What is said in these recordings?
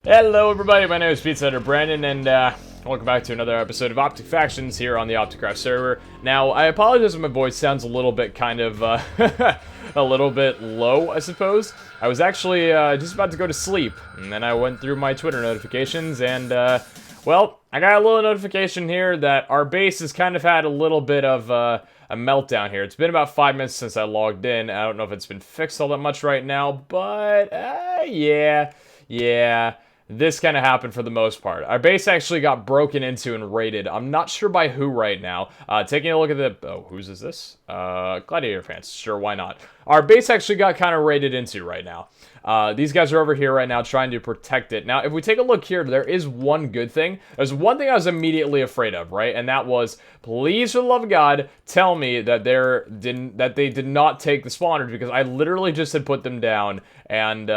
Hello everybody, my name is Pizza Brandon, and welcome back to another episode of OPTIC Factions here on the OpticCraft server. Now, I apologize if my voice sounds a little bit kind of, a little bit low, I suppose. I was actually just about to go to sleep, and then I went through my Twitter notifications, and, well, I got a little notification here that our base has kind of had a little bit of a meltdown here. It's been about 5 minutes since I logged in. I don't know if it's been fixed all that much right now, but, yeah. This kind of happened for the most part. Our base actually got broken into and raided. I'm not sure by who right now. Taking a look at the... Oh, whose is this? Gladiator fans. Sure, why not? Our base actually got kind of raided into right now. These guys are over here right now trying to protect it. Now, if we take a look here, there is one good thing. There's one thing I was immediately afraid of, right? And that was, please, for the love of God, tell me that they did not take the spawners, because I literally just had put them down, and,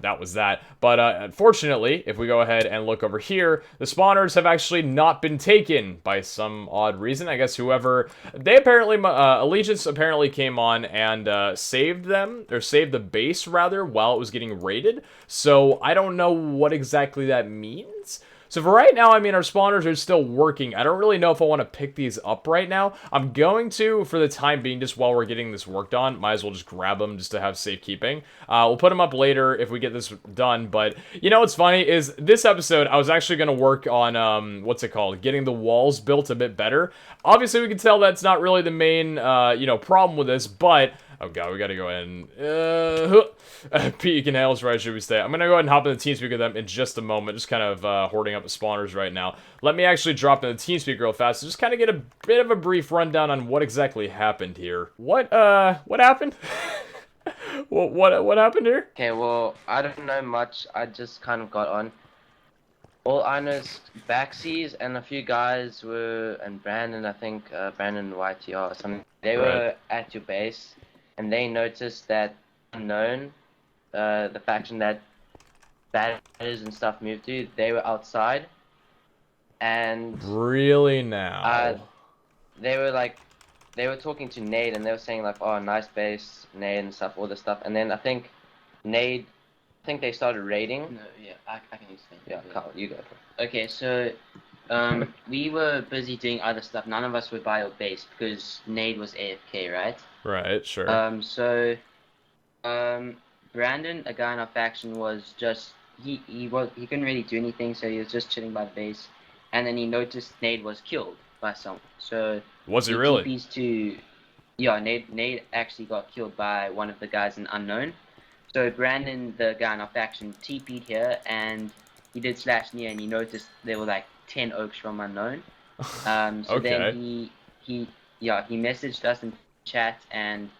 that was that. But unfortunately, if we go ahead and look over here, the spawners have actually not been taken by some odd reason. I guess whoever... They apparently... Allegiance apparently came on and saved them, or saved the base, rather, while it was getting raided. So I don't know what exactly that means. So for right now, I mean, our spawners are still working. I don't really know if I want to pick these up right now. I'm going to, for the time being, just while we're getting this work done. Might as well just grab them just to have safekeeping. We'll put them up later if we get this done. But, you know what's funny is, this episode, I was actually going to work on, what's it called? Getting the walls built a bit better. Obviously, we can tell that's not really the main, problem with this, but... Oh god, we gotta go ahead and, Pete, you can hail us right, should we stay? I'm gonna go ahead and hop in the TeamSpeak with them in just a moment, just kind of, hoarding up the spawners right now. Let me actually drop in the TeamSpeak real fast, so just kind of get a bit of a brief rundown on what exactly happened here. What happened? what happened here? Okay, well, I don't know much, I just kind of got on. All I know is Backsies and a few guys were, and Brandon, I think, Brandon YTR or something, they were at your base. And they noticed that Unknown, the faction that batters and stuff moved to, they were outside. And... Really now? They were talking to Nade, and they were saying like, oh, nice base, Nade and stuff, all this stuff. And then I think Nade, they started raiding. No, yeah, I can explain. Yeah, Carl, you go. Okay, so, we were busy doing other stuff. None of us were by our base because Nade was AFK, right? Right, sure. Brandon, a guy in our faction, was just, he couldn't really do anything, so he was just chilling by the base. And then he noticed Nade was killed by someone. So was he really? TPs to, yeah, Nade actually got killed by one of the guys in Unknown. So Brandon, the guy in our faction, TP'd here, and he did slash near, and he noticed there were like 10 oaks from Unknown. So okay. Then he messaged us in chat, and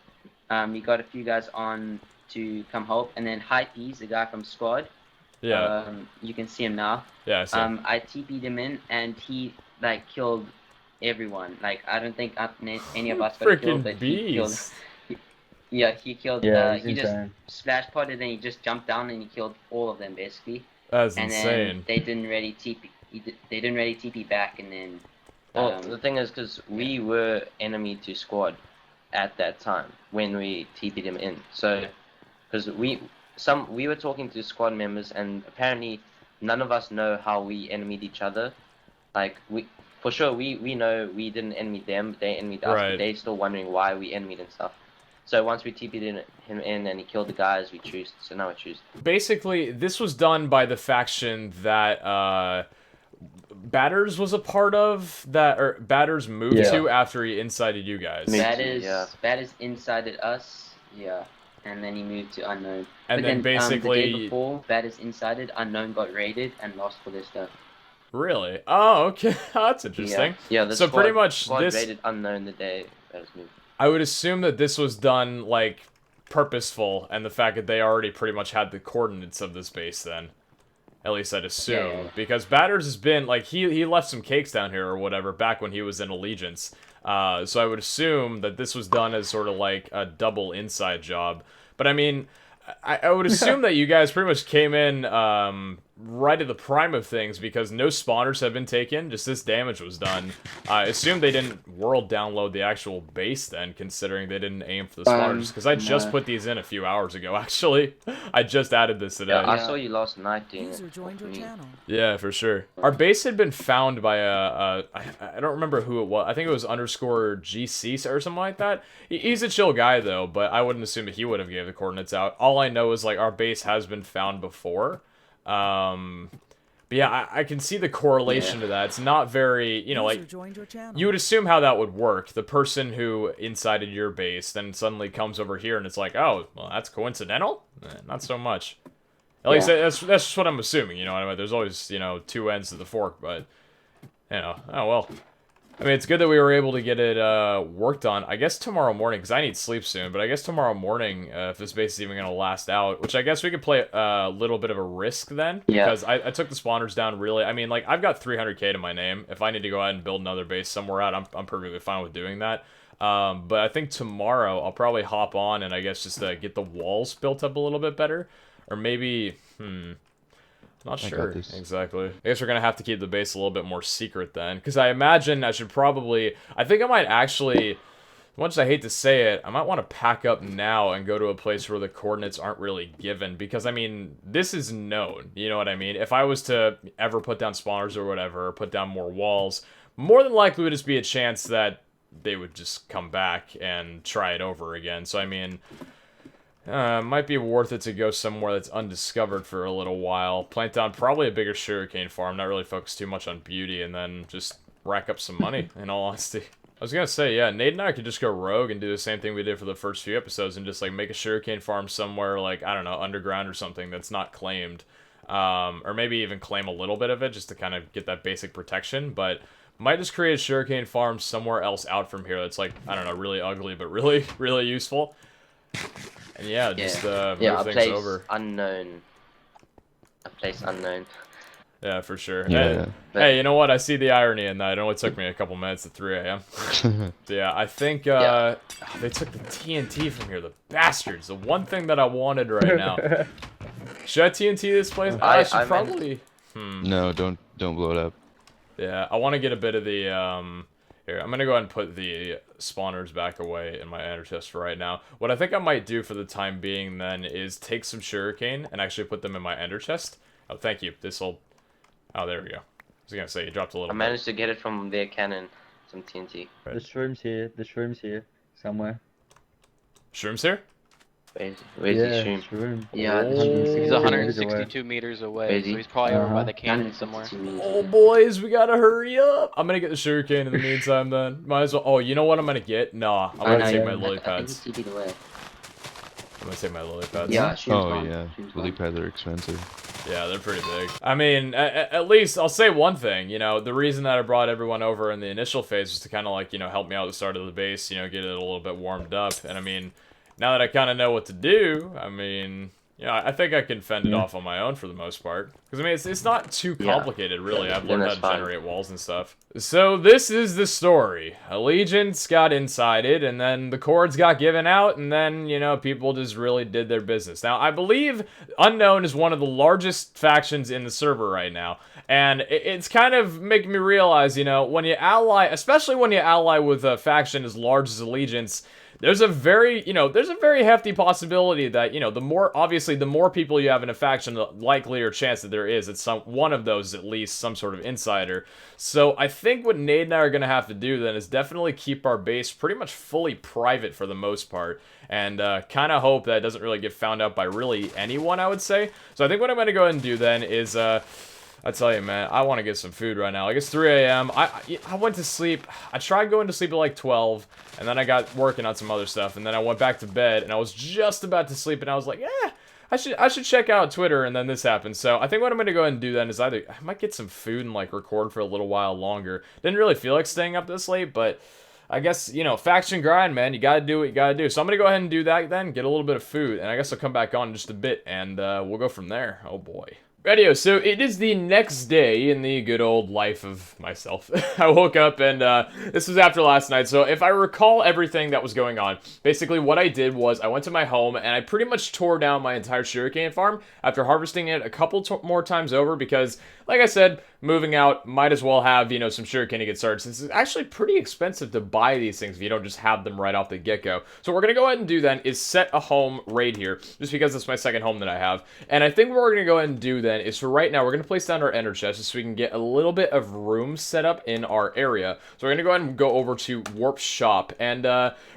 he got a few guys on to come help, and then Hypees, the guy from squad, yeah, you can see him now. Yeah, I see. I TP'd him in, and he like killed everyone. Like, I don't think any of us got killed, but he killed. He killed. He just splash potted, and he just jumped down and he killed all of them basically. That's and insane. Then they didn't really TP. They didn't really TP back, and then. Well, the thing is, because we were enemy to squad at that time when we TP'd him in. So, because we were talking to squad members, and apparently none of us know how we enemied each other. Like, for sure we know we didn't enemy them, they enemied us, but they're still wondering why we enemied and stuff. So once we TP'd him in and he killed the guys, we choosed. So now we choose. Basically, this was done by the faction that Batters was a part of, that, or Batters moved to after he incited you guys. Batters incited us, and then he moved to Unknown. And but then basically... the day before, Batters incited, Unknown got raided and lost for their stuff. Really? Oh, okay. That's interesting. Yeah, so pretty much this... raided Unknown the day Batters moved. I would assume that this was done, like, purposeful, and the fact that they already pretty much had the coordinates of this base then. At least I'd assume. Yeah. Because Batters has been, like, he left some cakes down here or whatever back when he was in Allegiance. So I would assume that this was done as sort of like a double inside job. But I mean, I would assume that you guys pretty much came in right at the prime of things because no spawners have been taken, just this damage was done. I assume they didn't world download the actual base then, considering they didn't aim for the spawners, because I just put these in a few hours ago, actually. I just added this today. Yeah, I saw you last night doing User joined your channel. Yeah, for sure. Our base had been found by I don't remember who it was. I think it was underscore GC or something like that. He's a chill guy, though, but I wouldn't assume that he would have gave the coordinates out. All I know is, like, our base has been found before. But yeah, I can see the correlation to that. It's not very, you know, like, you would assume how that would work. The person who incited your base then suddenly comes over here and it's like, oh, well, that's coincidental? Not so much. At least that's just what I'm assuming, you know what I mean? There's always, you know, two ends to the fork, but, you know, oh well. I mean, it's good that we were able to get it worked on. I guess tomorrow morning, because I need sleep soon, but I guess tomorrow morning, if this base is even going to last out, which I guess we could play a little bit of a risk then, because I took the spawners down really. I mean, like, I've got 300k to my name. If I need to go out and build another base somewhere out, I'm perfectly fine with doing that. But I think tomorrow I'll probably hop on and I guess just get the walls built up a little bit better. Or maybe, not sure exactly. I guess we're gonna have to keep the base a little bit more secret then, because I imagine I should probably. I think I might actually. As much as I hate to say it, I might want to pack up now and go to a place where the coordinates aren't really given, because I mean, this is known. You know what I mean? If I was to ever put down spawners or whatever, or put down more walls, more than likely would just be a chance that they would just come back and try it over again. So I mean. Might be worth it to go somewhere that's undiscovered for a little while. Plant down probably a bigger sugarcane farm, not really focus too much on beauty, and then just rack up some money, in all honesty. I was gonna say, yeah, Nade and I could just go rogue and do the same thing we did for the first few episodes and just, like, make a sugarcane farm somewhere, like, I don't know, underground or something that's not claimed. Or maybe even claim a little bit of it just to kind of get that basic protection, but might just create a sugarcane farm somewhere else out from here that's, like, I don't know, really ugly, but really, really useful. And yeah, just move things over. Unknown. A place unknown. Yeah, for sure. Yeah. Hey, you know what? I see the irony in that. It only took me a couple minutes at 3 a.m. So yeah, I think they took the TNT from here. The bastards. The one thing that I wanted right now. Should I TNT this place? I should probably. No, don't blow it up. Yeah, I want to get a bit of the Here, I'm gonna go ahead and put the spawners back away in my ender chest for right now. What I think I might do for the time being then is take some sugarcane and actually put them in my ender chest. Oh, thank you. This'll. Oh, there we go. I was gonna say you dropped a little. I managed to get it from their cannon, some TNT. The shroom's here. The shroom's here somewhere. Shrooms here? Where's the shroom? Yeah, he's 162 meters away, so he's probably over by the cannon somewhere. Oh, boys, we gotta hurry up. I'm gonna get the sugarcane in the meantime, then. Might as well. Oh, you know what I'm gonna get? Nah, I'm gonna take my lily pads. I'm gonna take my lily pads. Yeah, Lily pads are expensive. Yeah, they're pretty big. I mean, at least, I'll say one thing, you know, the reason that I brought everyone over in the initial phase was to kind of, like, you know, help me out at the start of the base, you know, get it a little bit warmed up, and I mean, now that I kind of know what to do, I mean, yeah, I think I can fend it off on my own for the most part. Because, I mean, it's not too complicated, really. I've learned how to generate walls and stuff. So, this is the story. Allegiance got incited, and then the cords got given out, and then, you know, people just really did their business. Now, I believe Unknown is one of the largest factions in the server right now. And it's kind of making me realize, you know, when you ally, especially when you ally with a faction as large as Allegiance, there's a very hefty possibility that, you know, the more people you have in a faction, the likelier chance that there is that one of those is at least some sort of insider. So I think what Nade and I are going to have to do then is definitely keep our base pretty much fully private for the most part. And kind of hope that it doesn't really get found out by really anyone, I would say. So I think what I'm going to go ahead and do then is... I tell you, man, I want to get some food right now. Like, it's 3 a.m. I went to sleep. I tried going to sleep at like 12, and then I got working on some other stuff, and then I went back to bed, and I was just about to sleep, and I was like, I should check out Twitter, and then this happened. So I think what I'm going to go ahead and do then is either I might get some food and like record for a little while longer. Didn't really feel like staying up this late, but I guess, you know, faction grind, man. You got to do what you got to do. So I'm going to go ahead and do that then, get a little bit of food, and I guess I'll come back on in just a bit, and we'll go from there. Oh, boy. Radio, so it is the next day in the good old life of myself. I woke up and this was after last night, so if I recall everything that was going on, basically what I did was I went to my home and I pretty much tore down my entire sugarcane farm after harvesting it a couple more times over because, like I said, moving out, might as well have, you know, some sugarcane to get started, since it's actually pretty expensive to buy these things if you don't just have them right off the get-go. So what we're going to go ahead and do then is set a home right here, just because it's my second home that I have. And I think what we're going to go ahead and do then is, for right now, we're going to place down our ender chest just so we can get a little bit of room set up in our area. So we're going to go ahead and go over to Warp Shop, and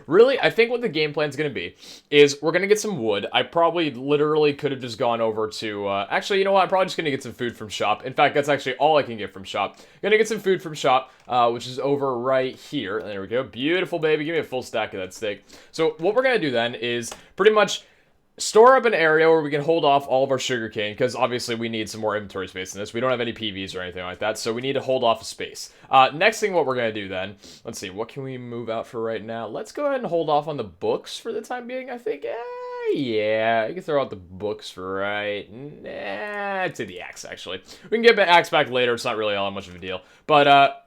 really, I think what the game plan is going to be is we're going to get some wood. I probably literally could have just gone over to, actually, you know what, I'm probably just going to get some food from shop. In fact, that's actually all I can get from shop. Gonna get some food from shop, which is over right here. There we go. Beautiful, baby. Give me a full stack of that steak. So what we're gonna do then is pretty much store up an area where we can hold off all of our sugarcane, because obviously we need some more inventory space in this. We don't have any PVs or anything like that, so we need to hold off a space. Next thing what we're going to do then, let's see, what can we move out for right now? Let's go ahead and hold off on the books for the time being, I think. Yeah, you can throw out the books for right. Nah, to the axe, actually. We can get the axe back later. It's not really all that much of a deal. But,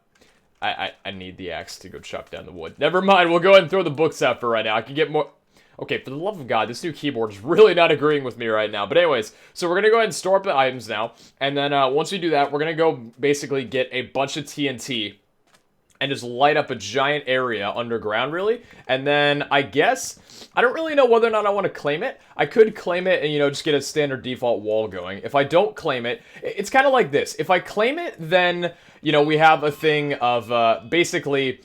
I need the axe to go chop down the wood. Never mind, we'll go ahead and throw the books out for right now. I can get more... Okay, for the love of God, this new keyboard is really not agreeing with me right now. But anyways, so we're going to go ahead and store up the items now. And then once we do that, we're going to go basically get a bunch of TNT and just light up a giant area underground, really. And then I guess, I don't really know whether or not I want to claim it. I could claim it and, you know, just get a standard default wall going. If I don't claim it, it's kind of like this. If I claim it, then, you know, we have a thing of basically...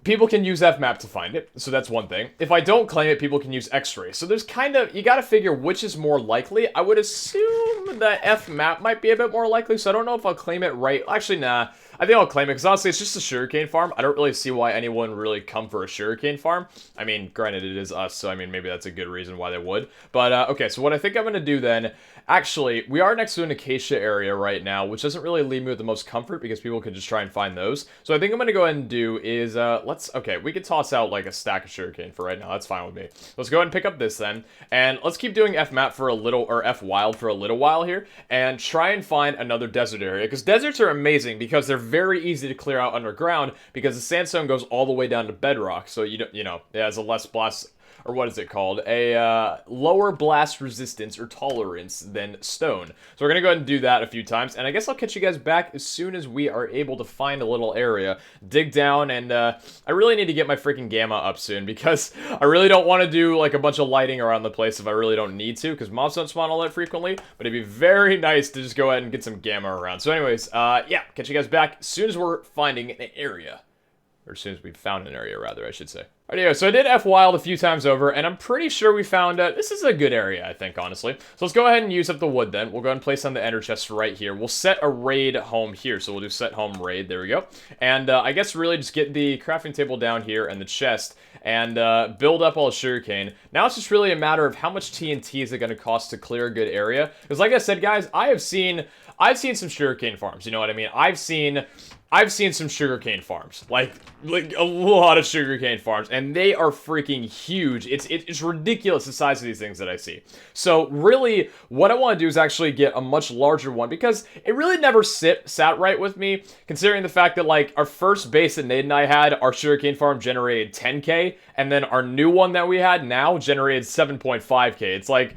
people can use FMAP to find it, so that's one thing. If I don't claim it, people can use X-ray. So there's kind of, you gotta figure which is more likely. I would assume that FMAP might be a bit more likely, so I don't know if I'll claim it right. Actually, nah. I think I'll claim it, because honestly, it's just a sugarcane farm. I don't really see why anyone would really come for a sugarcane farm. I mean, granted, it is us, so I mean, maybe that's a good reason why they would. But, okay, so what I think I'm gonna do then, actually, we are next to an acacia area right now, which doesn't really leave me with the most comfort, because people can just try and find those. So I think I'm gonna go ahead and do is, okay, we could toss out, like, a stack of sugarcane for right now. That's fine with me. Let's go ahead and pick up this then, and let's keep doing FMAP for a little, or FWild for a little while here, and try and find another desert area, because deserts are amazing, because they're very easy to clear out underground, because the sandstone goes all the way down to bedrock, so you know, it has a less blast, or what is it called? A lower blast resistance or tolerance than stone. So we're going to go ahead and do that a few times, and I guess I'll catch you guys back as soon as we are able to find a little area, dig down, and I really need to get my freaking gamma up soon, because I really don't want to do like a bunch of lighting around the place if I really don't need to, because mobs don't spawn all that frequently, but it'd be very nice to just go ahead and get some gamma around. So anyways, yeah, catch you guys back as soon as we're finding an area. Or as soon as we found an area, rather, I should say. Alright, so I did FWild a few times over, and I'm pretty sure we found, this is a good area, I think, honestly. So let's go ahead and use up the wood, then. We'll go ahead and place on the ender chest right here. We'll set a raid home here, so we'll do set home raid, there we go. And I guess really just get the crafting table down here and the chest, and build up all the sugarcane. Now it's just really a matter of how much TNT is it going to cost to clear a good area. Because like I said, guys, I've seen some sugarcane farms, you know what I mean? I've seen some sugarcane farms, like a lot of sugarcane farms, and they are freaking huge. It's ridiculous the size of these things that I see. So really, what I want to do is actually get a much larger one, because it really never sat right with me, considering the fact that like our first base that Nade and I had, our sugarcane farm generated 10k, and then our new one that we had now generated 7.5k. It's like,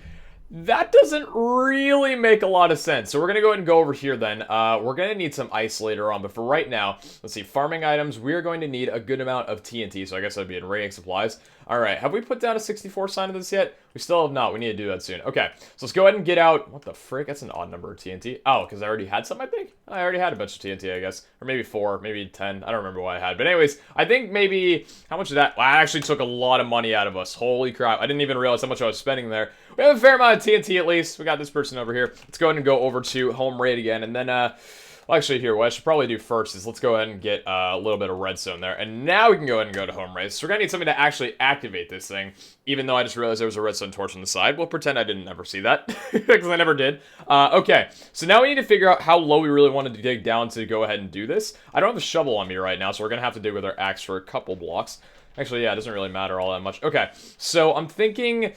that doesn't really make a lot of sense. So we're going to go ahead and go over here then. We're going to need some ice later on, but for right now, let's see, farming items, we are going to need a good amount of TNT, so I guess that'd be in raiding supplies. Alright, have we put down a 64 sign of this yet? We still have not. We need to do that soon. Okay, so let's go ahead and get out... What the frick? That's an odd number of TNT. Oh, because I already had some, I think? I already had a bunch of TNT, I guess. Or maybe 4, maybe 10. I don't remember what I had. But anyways, I think maybe... How much of that? Well, I actually took a lot of money out of us. Holy crap. I didn't even realize how much I was spending there. We have a fair amount of TNT at least. We got this person over here. Let's go ahead and go over to home raid again. And then, well, actually, here, what I should probably do first is let's go ahead and get a little bit of redstone there. And now we can go ahead and go to home raid. So we're going to need something to actually activate this thing, even though I just realized there was a redstone torch on the side. We'll pretend I didn't ever see that, because I never did. Okay, so now we need to figure out how low we really wanted to dig down to go ahead and do this. I don't have a shovel on me right now, so we're going to have to dig with our axe for a couple blocks. Actually, yeah, it doesn't really matter all that much. Okay, so I'm thinking...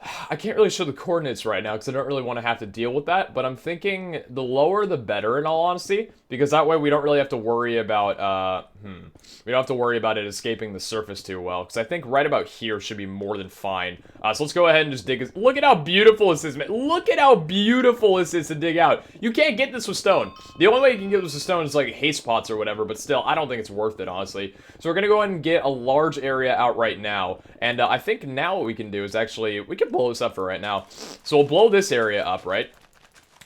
I can't really show the coordinates right now because I don't really want to have to deal with that, but I'm thinking the lower the better in all honesty, because that way we don't really have to worry about, we don't have to worry about it escaping the surface too well, because I think right about here should be more than fine. So let's go ahead and just dig. Look at how beautiful this is, man. Look at how beautiful this is to dig out. You can't get this with stone. The only way you can get this with stone is like haste pots or whatever, but still, I don't think it's worth it, honestly. So we're going to go ahead and get a large area out right now, and I think now what we can do is actually, we can blow this up for right now. So we'll blow this area up, right?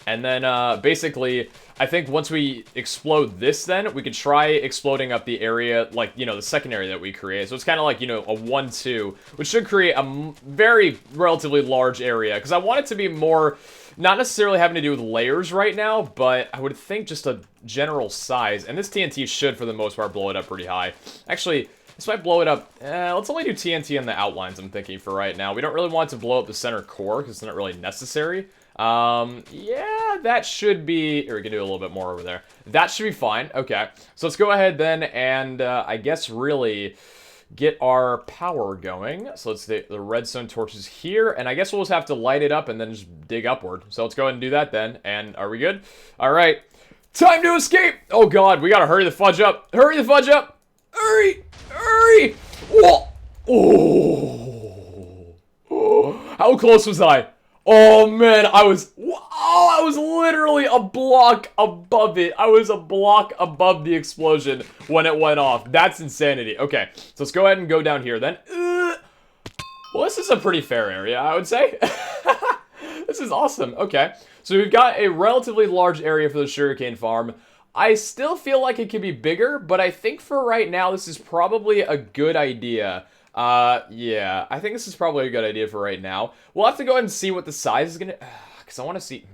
And then, basically, I think once we explode this then, we could try exploding up the area, like, you know, the second area that we create. So it's kind of like, you know, a 1-2, which should create a very relatively large area. Because I want it to be more, not necessarily having to do with layers right now, but I would think just a general size. And this TNT should, for the most part, blow it up pretty high. Actually, this might blow it up. Let's only do TNT on the outlines, I'm thinking, for right now. We don't really want to blow up the center core, because it's not really necessary. Yeah, that should be, or we can do a little bit more over there. That should be fine. Okay, so let's go ahead then and, I guess really get our power going. So let's get the redstone torches here, and I guess we'll just have to light it up and then just dig upward. So let's go ahead and do that then, and are we good? All right, time to escape! Oh god, we gotta hurry the fudge up. Hurry the fudge up! Hurry! Hurry! Whoa! Oh! How close was I? Oh man, I was literally a block above it. I was a block above the explosion when it went off. That's insanity. Okay, so let's go ahead and go down here then. Well, this is a pretty fair area, I would say. This is awesome. Okay, so we've got a relatively large area for the sugarcane farm. I still feel like it could be bigger, but I think for right now, this is probably a good idea. Yeah, I think this is probably a good idea for right now. We'll have to go ahead and see what the size is gonna, because I want to see,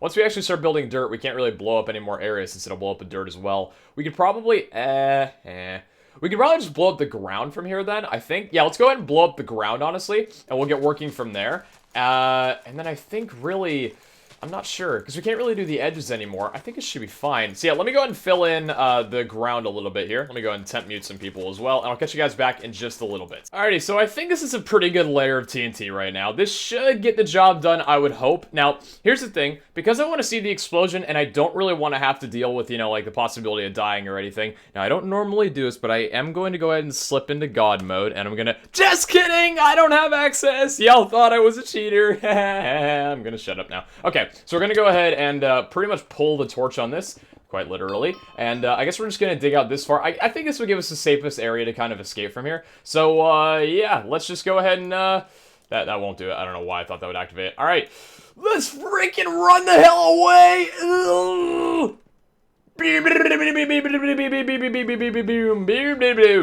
Once we actually start building dirt, we can't really blow up any more areas since it'll blow up the dirt as well. We could probably, we could probably just blow up the ground from here then, I think. Yeah, let's go ahead and blow up the ground, honestly, and we'll get working from there. And then I think really, I'm not sure, because we can't really do the edges anymore. I think it should be fine. So yeah, let me go ahead and fill in the ground a little bit here. Let me go ahead and temp mute some people as well, and I'll catch you guys back in just a little bit. Alrighty, so I think this is a pretty good layer of TNT right now. This should get the job done, I would hope. Now, here's the thing. Because I want to see the explosion, and I don't really want to have to deal with, you know, like the possibility of dying or anything. Now, I don't normally do this, but I am going to go ahead and slip into God mode, and I'm gonna... Just kidding! I don't have access! Y'all thought I was a cheater. I'm gonna shut up now. Okay, so we're gonna go ahead and pretty much pull the torch on this, quite literally, and I guess we're just gonna dig out this far. I think this would give us the safest area to kind of escape from here. So, yeah, let's just go ahead and, that won't do it. I don't know why I thought that would activate it. Alright, let's freaking run the hell away!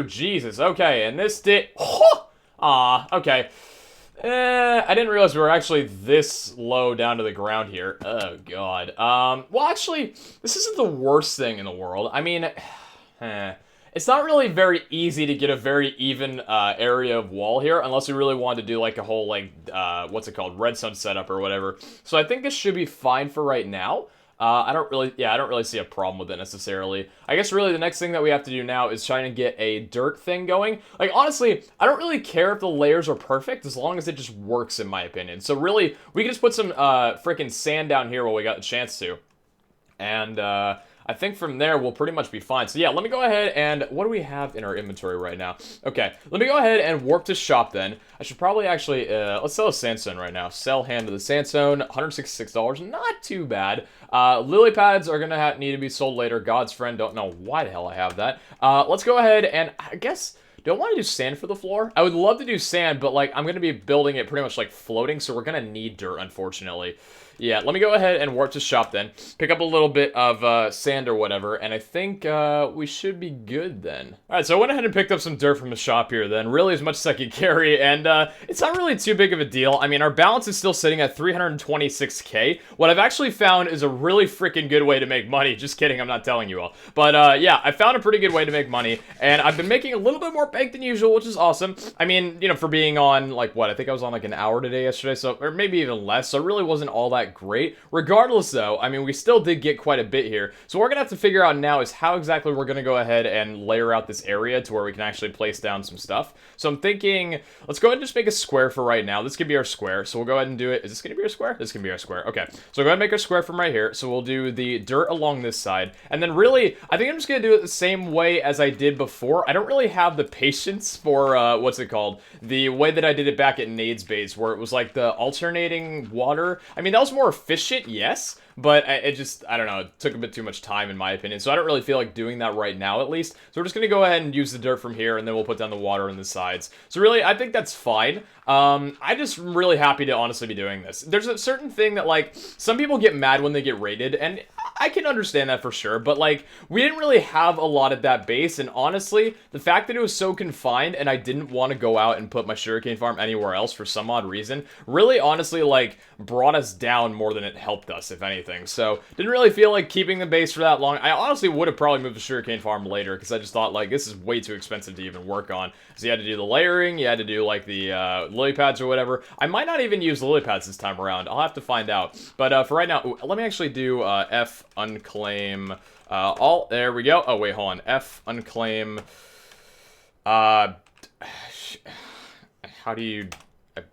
Jesus, okay, and this did... okay. I didn't realize we were actually this low down to the ground here. Oh, God. Well, actually, this isn't the worst thing in the world. I mean, it's not really very easy to get a very even area of wall here, unless we really wanted to do, like, a whole, like, what's it called, redstone setup or whatever. So I think this should be fine for right now. I don't really see a problem with it necessarily. I guess really the next thing that we have to do now is trying to get a dirt thing going. Like, honestly, I don't really care if the layers are perfect as long as it just works, in my opinion. So really, we can just put some freaking sand down here while we got the chance to. And I think from there we'll pretty much be fine. So yeah, let me go ahead and, what do we have in our inventory right now? Okay, let me go ahead and warp to shop then. I should probably actually, let's sell a sandstone right now. Sell hand to the sandstone, $166, not too bad. Lily pads are gonna need to be sold later. God's friend, don't know why the hell I have that. Let's go ahead and, I guess, do I want to do sand for the floor? I would love to do sand, but like, I'm gonna be building it pretty much like floating, so we're gonna need dirt, unfortunately. Yeah, let me go ahead and warp to shop then. Pick up a little bit of sand or whatever, and I think we should be good then. Alright, so I went ahead and picked up some dirt from the shop here then, really as much as I could carry, and it's not really too big of a deal. I mean, our balance is still sitting at 326k. What I've actually found is a really freaking good way to make money. Just kidding, I'm not telling you all. But yeah, I found a pretty good way to make money, and I've been making a little bit more bank than usual, which is awesome. I mean, you know, for being on, like, what, I think I was on like an hour today yesterday, so, or maybe even less, so it really wasn't all that that great. Regardless, though, I mean, we still did get quite a bit here. So what we're going to have to figure out now is how exactly we're going to go ahead and layer out this area to where we can actually place down some stuff. So I'm thinking, let's go ahead and just make a square for right now. This could be our square. So we'll go ahead and do it. Is this going to be our square? This can be our square. Okay. So go ahead and make our square from right here. So we'll do the dirt along this side. And then really, I think I'm just going to do it the same way as I did before. I don't really have the patience for, what's it called? The way that I did it back at Nade's base, where it was like the alternating water. I mean, that was more efficient, yes, but it just, I don't know, it took a bit too much time in my opinion, so I don't really feel like doing that right now at least. So we're just going to go ahead and use the dirt from here, and then we'll put down the water on the sides. So really, I think that's fine. I just really happy to honestly be doing this. There's a certain thing that, like, some people get mad when they get raided, and I can understand that for sure, but, like, we didn't really have a lot at that base, and honestly, the fact that it was so confined and I didn't want to go out and put my sugarcane farm anywhere else for some odd reason, really honestly, like, brought us down more than it helped us, if anything. So, didn't really feel like keeping the base for that long. I honestly would have probably moved the sugarcane farm later, because I just thought, like, this is way too expensive to even work on. So you had to do the layering, you had to do, like, the, lily pads or whatever. I might not even use the lily pads this time around. I'll have to find out. But, for right now, let me actually do, F unclaim, alt, there we go. Oh, wait, hold on. F unclaim, how do you...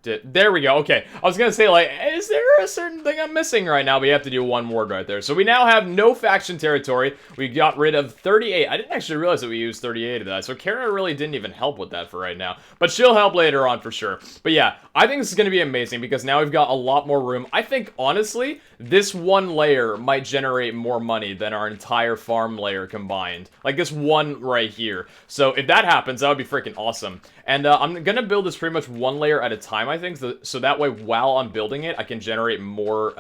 There we go. Okay. I was going to say, like, is there a certain thing I'm missing right now? But you have to do one word right there. So we now have no faction territory. We got rid of 38. I didn't actually realize that we used 38 of that. So Kara really didn't even help with that for right now. But she'll help later on for sure. But yeah, I think this is going to be amazing because now we've got a lot more room. I think, honestly, this one layer might generate more money than our entire farm layer combined. Like this one right here. So if that happens, that would be freaking awesome. And I'm going to build this pretty much one layer at a time, I think. So that way, while I'm building it, I can generate more,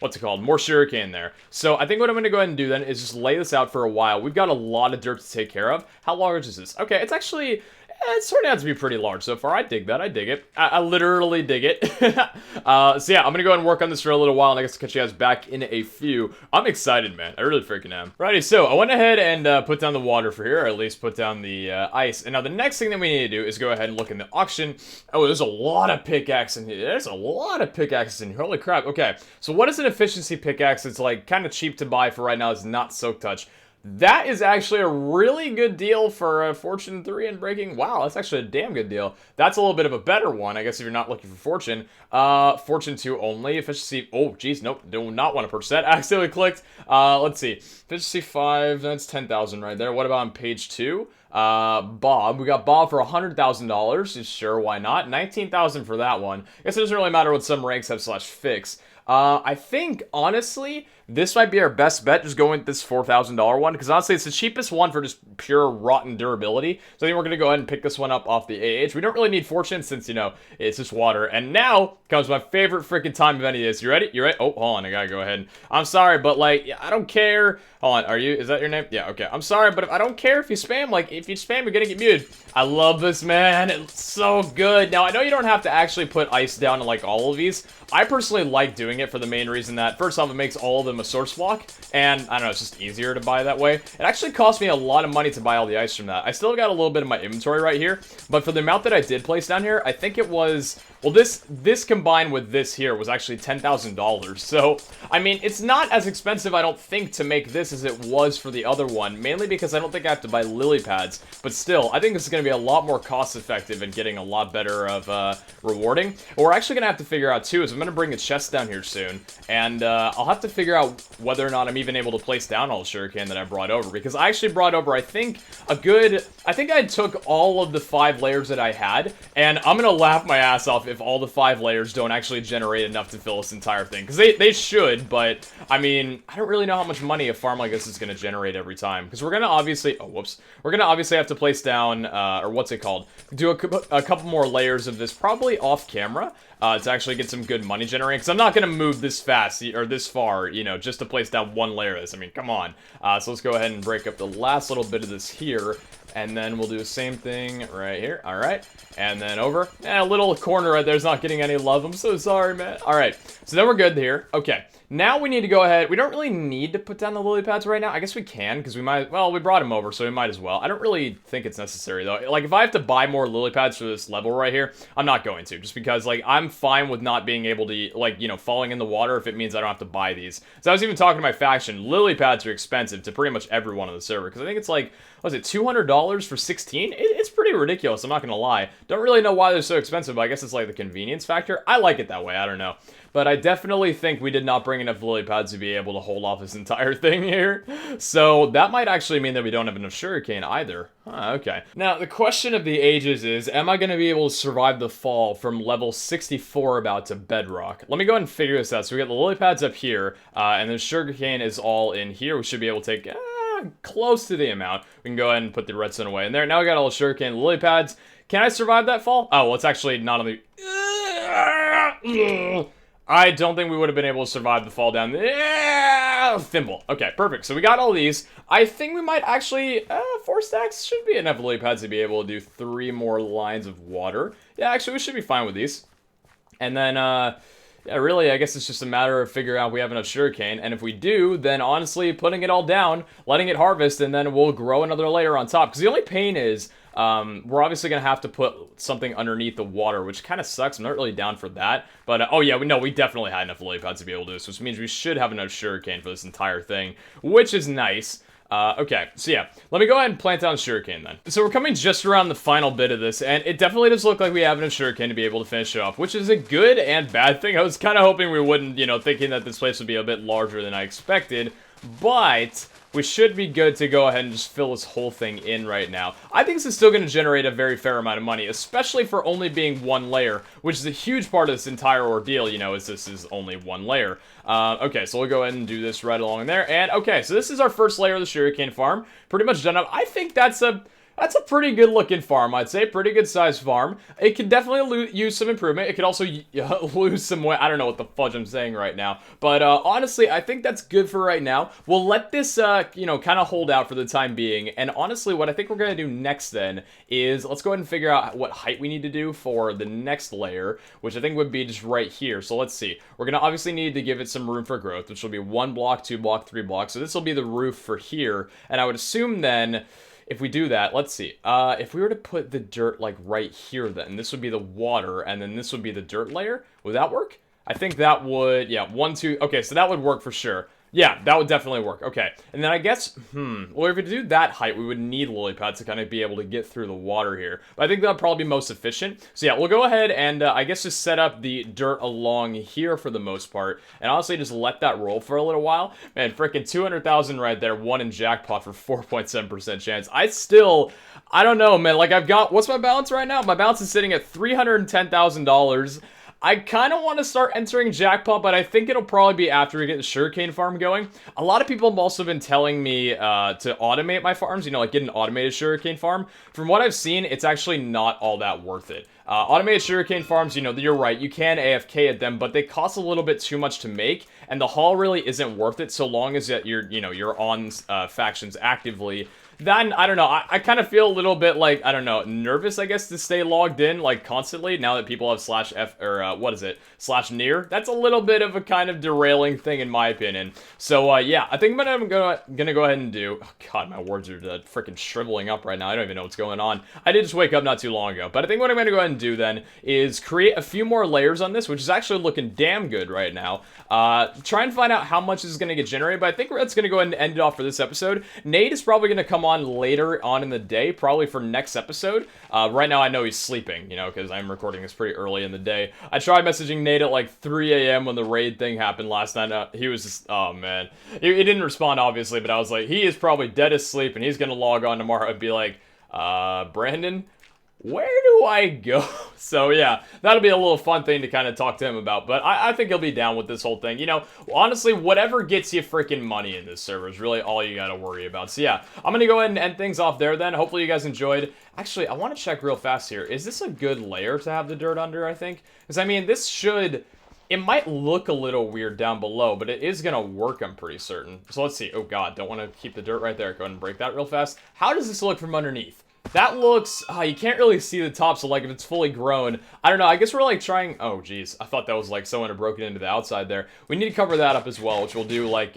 what's it called? More sugarcane there. So I think what I'm going to go ahead and do then is just lay this out for a while. We've got a lot of dirt to take care of. How large is this? Okay, it's actually... it's turning out to be pretty large so far. I dig that. I dig it. I literally dig it. So yeah, I'm going to go ahead and work on this for a little while, and I guess I'll catch you guys back in a few. I'm excited, man. I really freaking am. Righty, so I went ahead and put down the water for here, or at least put down the ice. And now the next thing that we need to do is go ahead and look in the auction. Oh, there's a lot of pickaxes in here. There's a lot of pickaxes in here. Holy crap. Okay, so what is an efficiency pickaxe? It's like kind of cheap to buy for right now. It's not soak touch. That is actually a really good deal for Fortune 3 and breaking. Wow, that's actually a damn good deal. That's a little bit of a better one, I guess, if you're not looking for Fortune. Fortune 2 only. Efficiency... oh, geez, nope. Do not want to purchase that. Accidentally clicked. Let's see. Efficiency 5, that's 10,000 right there. What about on page 2? Bob. We got Bob for $100,000. Sure, why not? 19,000 for that one. I guess it doesn't really matter what some ranks have /fix. I think, honestly, this might be our best bet, just going with this $4,000 one, because honestly, it's the cheapest one for just pure rotten durability. So I think we're going to go ahead and pick this one up off the AH. We don't really need Fortune since, you know, it's just water. And now comes my favorite freaking time of any of this. You ready? You ready? Oh, hold on. I gotta go ahead. I'm sorry, but, like, I don't care. Hold on. Is that your name? Yeah, okay. I'm sorry, but I don't care if you spam. Like, if you spam, you're gonna get muted. I love this, man. It's so good. Now, I know you don't have to actually put ice down in, like, all of these. I personally like doing it for the main reason that, first off, it makes all of them a source block, and, I don't know, it's just easier to buy that way. It actually cost me a lot of money to buy all the ice from that. I still got a little bit of my inventory right here, but for the amount that I did place down here, I think it was, well, this combined with this here was actually $10,000. So, I mean, it's not as expensive, I don't think, to make this as it was for the other one, mainly because I don't think I have to buy lily pads, but still, I think this is going to be a lot more cost-effective and getting a lot better of rewarding. What we're actually going to have to figure out, too, is I'm going to bring a chest down here soon, and I'll have to figure out whether or not I'm even able to place down all the sugarcane that I brought over, because I actually brought over, I think I took all of the 5 layers that I had, and I'm going to laugh my ass off if all the 5 layers don't actually generate enough to fill this entire thing, because they should, but, I mean, I don't really know how much money a farm like this is going to generate every time, because we're going to obviously, we're going to obviously have to place down, or what's it called, do a couple more layers of this, probably off camera, to actually get some good money generating, because I'm not going to move this fast, or this far, you know, just to place down one layer of this. I mean, come on. So let's go ahead and break up the last little bit of this here, and then we'll do the same thing right here. All right, and then over. A little corner right there's not getting any love. I'm so sorry, man. All right, so then we're good here. Okay. Now we need to go ahead. We don't really need to put down the lily pads right now. I guess we can, because we might, well, we brought them over, so we might as well. I don't really think it's necessary, though. Like, if I have to buy more lily pads for this level right here, I'm not going to, just because, like, I'm fine with not being able to, like, you know, falling in the water if it means I don't have to buy these. So I was even talking to my faction, lily pads are expensive to pretty much everyone on the server, because I think it's like, what was it, $200 for 16? It's pretty ridiculous, I'm not gonna lie. Don't really know why they're so expensive, but I guess it's like the convenience factor. I like it that way, I don't know. But I definitely think we did not bring enough lily pads to be able to hold off this entire thing here. So that might actually mean that we don't have enough sugarcane either. Huh, okay. Now, the question of the ages is, am I going to be able to survive the fall from level 64 about to bedrock? Let me go ahead and figure this out. So we got the lily pads up here, and the sugarcane is all in here. We should be able to take close to the amount. We can go ahead and put the redstone away in there. Now we got all the sugarcane and lily pads. Can I survive that fall? Oh, well, it's actually not on the... I don't think we would have been able to survive the fall down there. Thimble. Okay, perfect. So we got all these. I think we might actually, 4 stacks should be enough lily pads to be able to do 3 more lines of water. Yeah, actually, we should be fine with these. And then, yeah, really, I guess it's just a matter of figuring out if we have enough sugarcane. And if we do, then honestly, putting it all down, letting it harvest, and then we'll grow another layer on top. Because the only pain is, we're obviously going to have to put something underneath the water, which kind of sucks. I'm not really down for that. But, oh yeah, we definitely had enough lily pads to be able to do this, which means we should have enough sugarcane for this entire thing, which is nice. Okay, so yeah, let me go ahead and plant down sugarcane then. So we're coming just around the final bit of this, and it definitely does look like we have enough sugarcane to be able to finish it off, which is a good and bad thing. I was kind of hoping we wouldn't, you know, thinking that this place would be a bit larger than I expected, but we should be good to go ahead and just fill this whole thing in right now. I think this is still going to generate a very fair amount of money, especially for only being 1 layer, which is a huge part of this entire ordeal, you know, is this is only 1 layer. Okay, so we'll go ahead and do this right along there, and okay, so this is our first layer of the sugarcane farm, pretty much done up. I think that's a pretty good looking farm, I'd say. Pretty good sized farm. It could definitely use some improvement. It could also lose some weight. I don't know what the fudge I'm saying right now. But honestly, I think that's good for right now. We'll let this, you know, kind of hold out for the time being. And honestly, what I think we're going to do next then is let's go ahead and figure out what height we need to do for the next layer, which I think would be just right here. So let's see. We're going to obviously need to give it some room for growth, which will be 1 block, 2 block, 3 blocks. So this will be the roof for here. And I would assume then, if we do that, let's see, if we were to put the dirt, like, right here then, this would be the water, and then this would be the dirt layer, would that work? I think that would, yeah, 1, 2, okay, so that would work for sure. Yeah, that would definitely work. Okay, and then I guess, well, if we do that height, we would need lily pads to kind of be able to get through the water here. But I think that would probably be most efficient. So yeah, we'll go ahead and I guess just set up the dirt along here for the most part. And honestly, just let that roll for a little while. Man, freaking 200,000 right there, 1 in jackpot for 4.7% chance. I don't know, man. Like, I've got, what's my balance right now? My balance is sitting at $310,000. I kind of want to start entering jackpot, but I think it'll probably be after we get the sugarcane farm going. A lot of people have also been telling me to automate my farms, you know, like get an automated sugarcane farm. From what I've seen, it's actually not all that worth it. Automated sugarcane farms, you know, you're right, you can AFK at them, but they cost a little bit too much to make, and the haul really isn't worth it so long as you're on factions actively. Then, I don't know, I kind of feel a little bit like, I don't know, nervous, I guess, to stay logged in, like, constantly, now that people have /F, or, what is it, /near. That's a little bit of a kind of derailing thing, in my opinion. So, yeah, I think what I'm gonna go ahead and do, oh, God, my words are freaking shriveling up right now, I don't even know what's going on. I did just wake up not too long ago, but I think what I'm gonna go ahead and do, then, is create a few more layers on this, which is actually looking damn good right now. Try and find out how much this is gonna get generated, but I think that's gonna go ahead and end it off for this episode. Nade is probably gonna come on later on in the day, probably for next episode. Right now I know he's sleeping, you know, because I'm recording this pretty early in the day. I tried messaging Nade at like 3 a.m. when the raid thing happened last night. He was just, oh man. He didn't respond, obviously, but I was like, he is probably dead asleep, and he's gonna log on tomorrow and be like, Brandon, where do I go? So yeah, that'll be a little fun thing to kind of talk to him about, but I think he'll be down with this whole thing. You know, honestly, whatever gets you freaking money in this server is really all you gotta worry about. So yeah, I'm gonna go ahead and end things off there then. Hopefully you guys enjoyed. Actually, I want to check real fast here. Is this a good layer to have the dirt under, I think? Because, I mean, this should... It might look a little weird down below, but it is gonna work, I'm pretty certain. So let's see. Oh god, don't want to keep the dirt right there. Go ahead and break that real fast. How does this look from underneath? That looks, you can't really see the top, so like if it's fully grown, I don't know, I guess we're like trying, oh geez, I thought that was like someone had broken into the outside there. We need to cover that up as well, which we'll do like,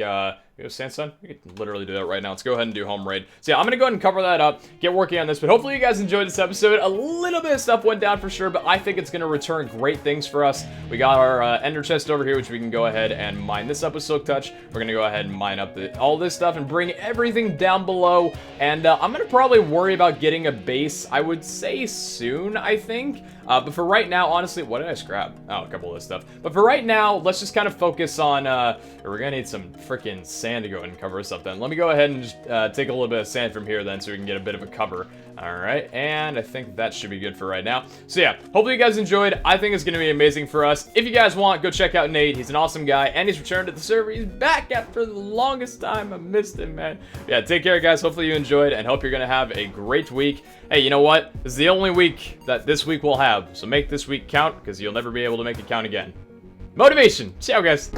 sandstone? We can literally do that right now. Let's go ahead and do home raid. So yeah, I'm gonna go ahead and cover that up, get working on this, but hopefully you guys enjoyed this episode. A little bit of stuff went down for sure, but I think it's gonna return great things for us. We got our ender chest over here, which we can go ahead and mine this up with Silk Touch. We're gonna go ahead and mine up all this stuff and bring everything down below, and I'm gonna probably worry about getting a base, I would say soon, I think. But for right now, honestly, what did I scrap? Oh, a couple of this stuff. But for right now, let's just kind of focus on, we're gonna need some freaking sand to go ahead and cover us up then. Let me go ahead and just take a little bit of sand from here then so we can get a bit of a cover. Alright, and I think that should be good for right now. So yeah, hopefully you guys enjoyed. I think it's gonna be amazing for us. If you guys want, go check out Nade. He's an awesome guy, and he's returned to the server. He's back after the longest time. I missed him, man. Yeah, take care, guys. Hopefully you enjoyed, and hope you're gonna have a great week. Hey, you know what? This is the only week that this week will have, so make this week count, because you'll never be able to make it count again. Motivation! Ciao, guys!